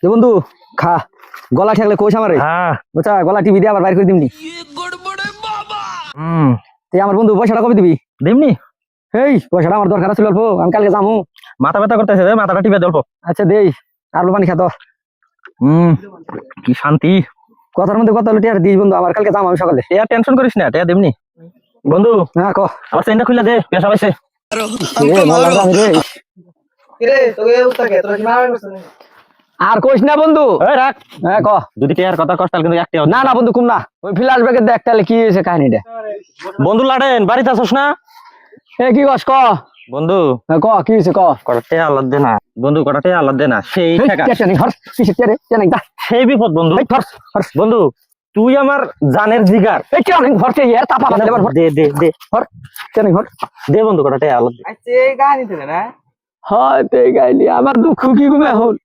যে বন্ধু খা গলা ঠেকলে কোষ আমারে হ্যাঁ বুঝছা গলা টিভি দিয়ে আবার বাইর করে দিমনি তুই আমার বন্ধু পয়সাটা কবে দিবি দিমনি এই পয়সাটা আমার দরকার ছিল অল্প আমি কালকে যাবো মাথা ব্যথা করতেছে রে, মাথাটা টিপে দেব। আচ্ছা দেই আর পানি খা তো কি শান্তি। কথার মধ্যে কথা হলো টিয়ার দিই বন্ধু আমার কালকে যাবো আমি সকালে টিয়া টেনশন করিস না, টিয়া দিমনি। বন্ধু হ্যাঁ ক আমার চেনটা খুলে দে, পেশা পাইছে। আর কইস না বন্ধু এই রাখ, হ্যাঁ ক যদি টিয়ার কথা কষ্ট কিন্তু একটা না না বন্ধু কুম না ওই ফ্ল্যাশ ব্যাগে দেখ তাহলে কি হয়েছে কাহিনীটা বন্ধু লাডেন বাড়িতে আসছ না? এ কি কস ক বন্ধু হ্যাঁ, ক কি হয়েছে ক কটাতে আল্লাহ দে না, বন্ধু কটাতে আল্লাহ দে না, সেই টাকা সেই বিপদ বন্ধু। বন্ধু তুই আমার জানের জিগার, দে দে দে দে দে বন্ধু কটাতে আল্লাহ দে। হয় গাইলি আমার দুঃখ কি ঘুমে হল